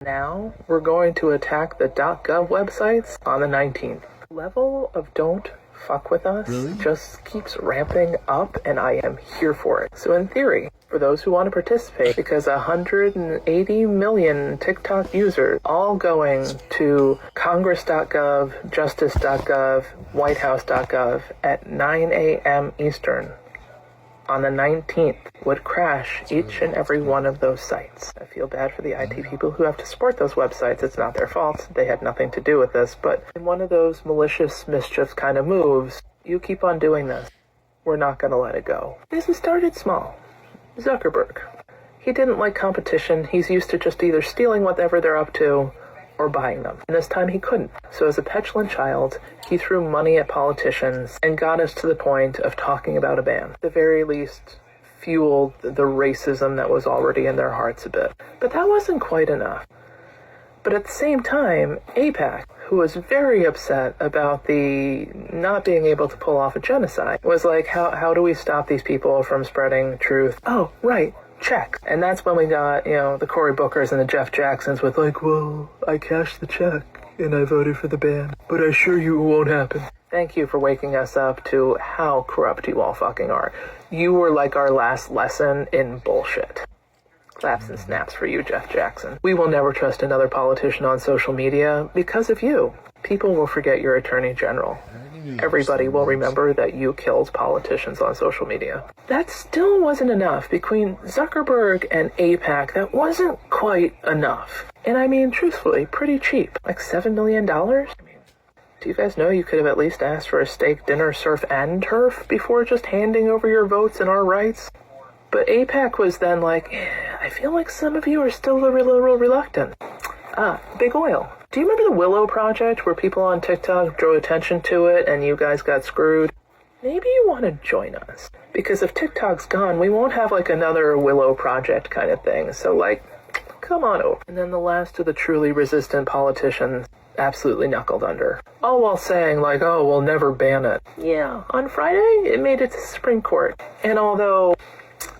Now we're going to attack the .gov websites on the 19th. Level of don't fuck with us just keeps ramping up, and I am here for it. So in theory, for those who want to participate, because 180 million TikTok users all going to congress.gov, justice.gov, whitehouse.gov at 9 a.m. Eastern on the 19th would crash each and every one of those sites. I feel bad for the IT people who have to support those websites. It's not their fault. They had nothing to do with this. But in one of those malicious mischief kind of moves, you keep on doing this. We're not going to let it go. This has started small. Zuckerberg. He didn't like competition. He's used to just either stealing whatever they're up to or buying them. And this time he couldn't. So as a petulant child, he threw money at politicians and got us to the point of talking about a ban. At the very least, fueled the racism that was already in their hearts a bit. But that wasn't quite enough. But at the same time, AIPAC, who was very upset about the not being able to pull off a genocide, was like, how do we stop these people from spreading truth? Oh, right. Check. And that's when we got, the Cory Bookers and the Jeff Jacksons with like, well, I cashed the check and I voted for the ban, but I assure you it won't happen. Thank you for waking us up to how corrupt you all fucking are. You were like our last lesson in bullshit. Claps and snaps for you, Jeff Jackson. We will never trust another politician on social media because of you. People will forget your attorney general. Everybody will remember that you killed politicians on social media. That still wasn't enough. Between Zuckerberg and AIPAC, that wasn't quite enough. And I mean, truthfully, pretty cheap. Like $7 million? Do you guys know you could have at least asked for a steak, dinner, surf, and turf before just handing over your votes and our rights? But AIPAC was then like, I feel like some of you are still a little reluctant. Big Oil. Do you remember the Willow Project where people on TikTok drew attention to it and you guys got screwed? Maybe you want to join us. Because if TikTok's gone, we won't have like another Willow Project kind of thing. So come on over. And then the last of the truly resistant politicians absolutely knuckled under. All while saying oh, we'll never ban it. Yeah, on Friday, it made it to the Supreme Court. And although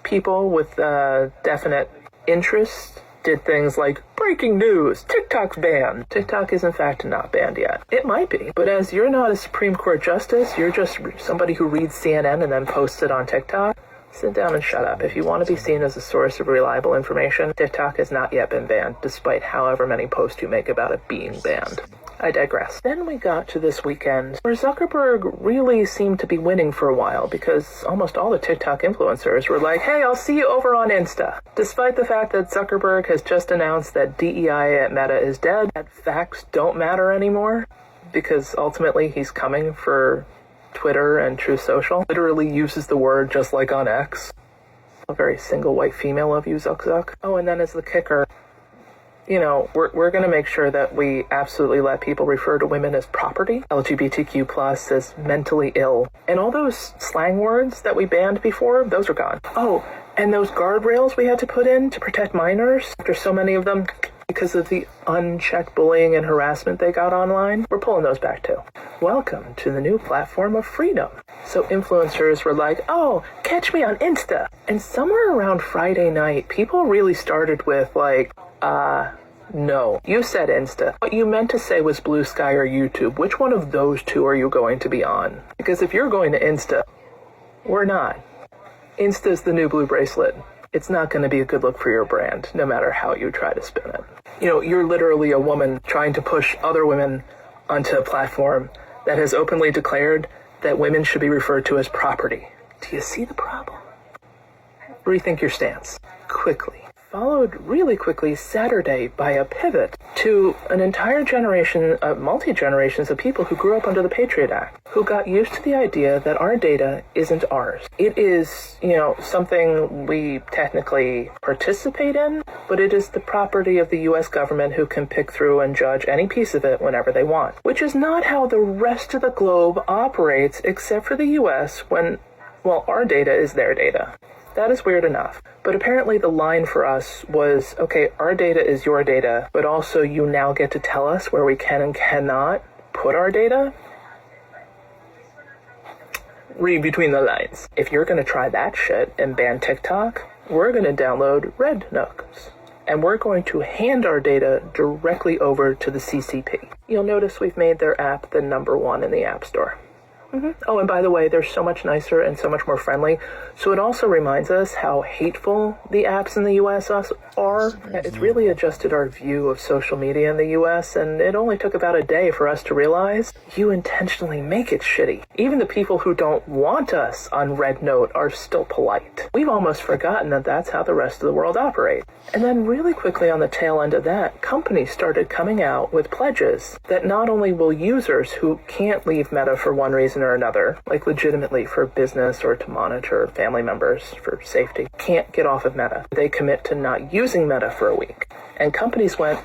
people with definite interest did things like breaking news, TikTok's banned. TikTok is in fact not banned yet. It might be, but as you're not a Supreme Court justice, you're just somebody who reads CNN and then posts it on TikTok. Sit down and shut up. If you want to be seen as a source of reliable information, TikTok has not yet been banned, despite however many posts you make about it being banned. I digress. Then we got to this weekend, where Zuckerberg really seemed to be winning for a while, because almost all the TikTok influencers were like, hey, I'll see you over on Insta. Despite the fact that Zuckerberg has just announced that DEI at Meta is dead, that facts don't matter anymore, because ultimately he's coming for Twitter and Truth Social. Literally uses the word just like on X. A very single white female of you, Zuck. Oh, and then as the kicker, we're going to make sure that we absolutely let people refer to women as property, LGBTQ plus as mentally ill. And all those slang words that we banned before, those are gone. Oh, and those guardrails we had to put in to protect minors, after so many of them, because of the unchecked bullying and harassment they got online, we're pulling those back too. Welcome to the new platform of freedom. So influencers were like, oh, catch me on Insta. And somewhere around Friday night, people really started with no, you said Insta. What you meant to say was Blue Sky or YouTube. Which one of those two are you going to be on? Because if you're going to Insta, we're not. Insta's the new blue bracelet. It's not going to be a good look for your brand, no matter how you try to spin it. You're literally a woman trying to push other women onto a platform that has openly declared that women should be referred to as property. Do you see the problem? Rethink your stance. Quickly. Followed really quickly Saturday by a pivot to an entire generation, multi-generations of people who grew up under the Patriot Act, who got used to the idea that our data isn't ours. It is, something we technically participate in, but it is the property of the U.S. government who can pick through and judge any piece of it whenever they want, which is not how the rest of the globe operates, except for the U.S. when, our data is their data. That is weird enough. But apparently the line for us was, okay, our data is your data, but also you now get to tell us where we can and cannot put our data? Read between the lines. If you're going to try that shit and ban TikTok, we're going to download Red Nooks. and we're going to hand our data directly over to the CCP. You'll notice we've made their app the #1 in the App Store. Oh, and by the way, they're so much nicer and so much more friendly. So it also reminds us how hateful the apps in the U.S. are. It's really adjusted our view of social media in the U.S., and it only took about a day for us to realize you intentionally make it shitty. Even the people who don't want us on Red Note are still polite. We've almost forgotten that that's how the rest of the world operates. And then really quickly on the tail end of that, companies started coming out with pledges that not only will users who can't leave Meta for one reason or another, like legitimately for business or to monitor family members for safety, can't get off of Meta. They commit to not using Meta for a week. And companies went,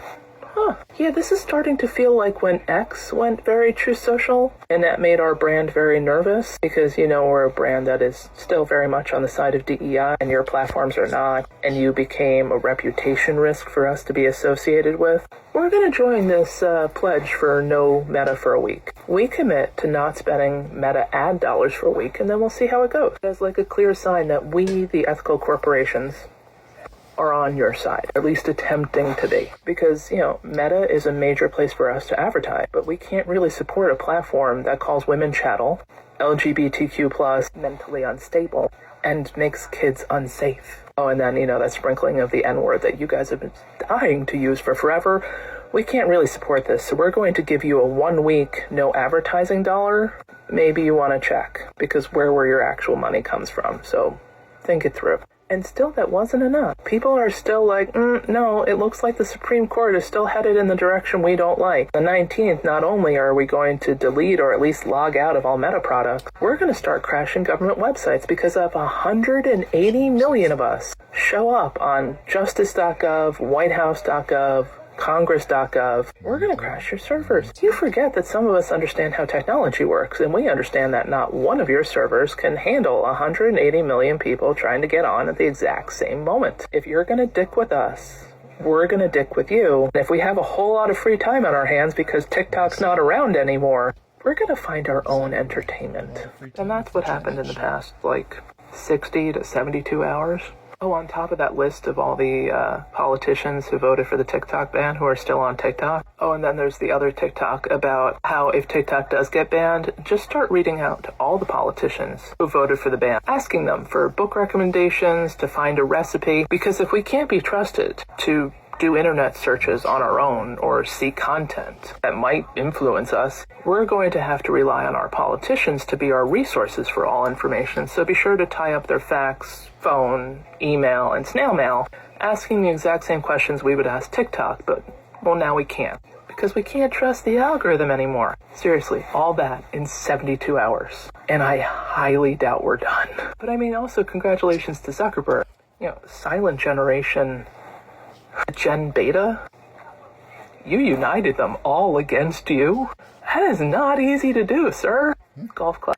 yeah, this is starting to feel like when X went very Truth Social, and that made our brand very nervous because, we're a brand that is still very much on the side of DEI and your platforms are not, and you became a reputation risk for us to be associated with. We're going to join this pledge for no Meta for a week. We commit to not spending Meta ad dollars for a week, and then we'll see how it goes. It's like a clear sign that we, the ethical corporations, are on your side, at least attempting to be. Because, Meta is a major place for us to advertise, but we can't really support a platform that calls women chattel, LGBTQ+, mentally unstable, and makes kids unsafe. Oh, and then, that sprinkling of the N-word that you guys have been dying to use for forever. We can't really support this, so we're going to give you a 1 week no advertising dollar. Maybe you want to check, because where your actual money comes from, so think it through. And still, that wasn't enough. People are still like, no, it looks like the Supreme Court is still headed in the direction we don't like. The 19th, not only are we going to delete or at least log out of all Meta products, we're going to start crashing government websites because of 180 million of us show up on justice.gov, whitehouse.gov, congress.gov. We're going to crash your servers. You forget that some of us understand how technology works, and we understand that not one of your servers can handle 180 million people trying to get on at the exact same moment. If you're going to dick with us, we're going to dick with you. And if we have a whole lot of free time on our hands because TikTok's not around anymore, we're going to find our own entertainment. And that's what happened in the past, 60 to 72 hours. Oh, on top of that list of all the politicians who voted for the TikTok ban who are still on TikTok. Oh, and then there's the other TikTok about how if TikTok does get banned, just start reading out to all the politicians who voted for the ban, asking them for book recommendations, to find a recipe, because if we can't be trusted to do internet searches on our own or seek content that might influence us, we're going to have to rely on our politicians to be our resources for all information. So be sure to tie up their fax, phone, email, and snail mail, asking the exact same questions we would ask TikTok, but, well, now we can't. Because we can't trust the algorithm anymore. Seriously, all that in 72 hours. And I highly doubt we're done. But also congratulations to Zuckerberg. Silent Generation, Gen Beta, you united them all against you? That is not easy to do, sir. Golf clap.